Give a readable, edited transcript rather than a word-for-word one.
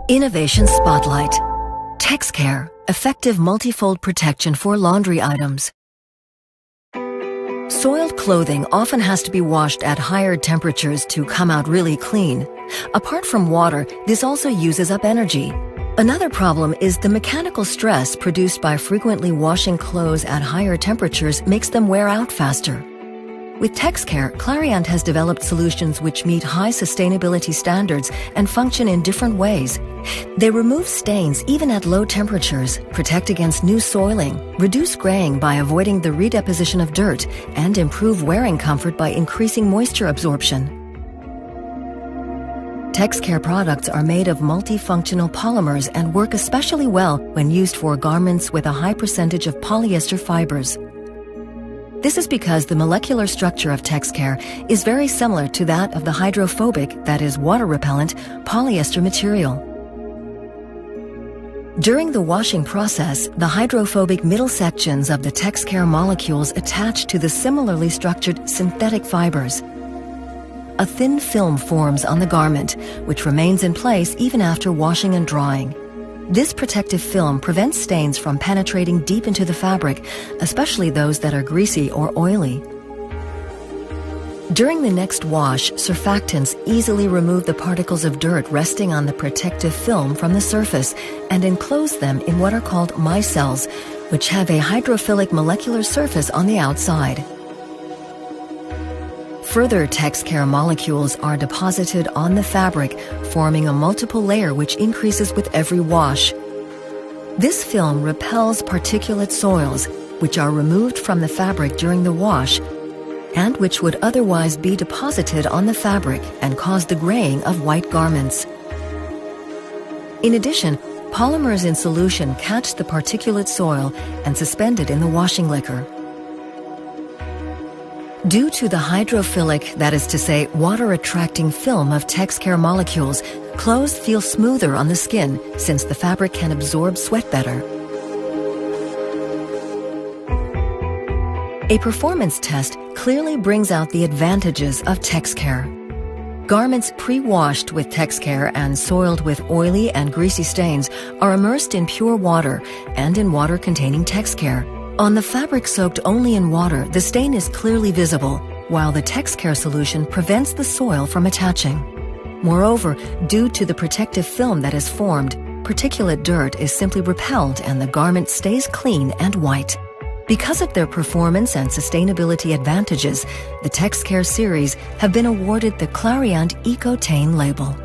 Innovation Spotlight. TexCare, effective multifold protection for laundry items. Soiled clothing often has to be washed at higher temperatures to come out really clean. Apart from water, this also uses up energy. Another problem is the mechanical stress produced by frequently washing clothes at higher temperatures makes them wear out faster. With TexCare, Clariant has developed solutions which meet high sustainability standards and function in different ways. They remove stains even at low temperatures, protect against new soiling, reduce graying by avoiding the redeposition of dirt, and improve wearing comfort by increasing moisture absorption. TexCare products are made of multifunctional polymers and work especially well when used for garments with a high percentage of polyester fibers. This is because the molecular structure of TexCare is very similar to that of the hydrophobic, that is water-repellent, polyester material. During the washing process, the hydrophobic middle sections of the TexCare molecules attach to the similarly structured synthetic fibers. A thin film forms on the garment, which remains in place even after washing and drying. This protective film prevents stains from penetrating deep into the fabric, especially those that are greasy or oily. During the next wash, surfactants easily remove the particles of dirt resting on the protective film from the surface and enclose them in what are called micelles, which have a hydrophilic molecular surface on the outside. Further TexCare molecules are deposited on the fabric, forming a multiple layer which increases with every wash. This film repels particulate soils, which are removed from the fabric during the wash, and which would otherwise be deposited on the fabric and cause the graying of white garments. In addition, polymers in solution catch the particulate soil and suspend it in the washing liquor. Due to the hydrophilic, that is to say, water-attracting film of TexCare molecules, clothes feel smoother on the skin since the fabric can absorb sweat better. A performance test clearly brings out the advantages of TexCare. Garments pre-washed with TexCare and soiled with oily and greasy stains are immersed in pure water and in water containing TexCare. On the fabric soaked only in water, the stain is clearly visible, while the TexCare solution prevents the soil from attaching. Moreover, due to the protective film that is formed, particulate dirt is simply repelled and the garment stays clean and white. Because of their performance and sustainability advantages, the TexCare series have been awarded the Clariant Eco-Tain label.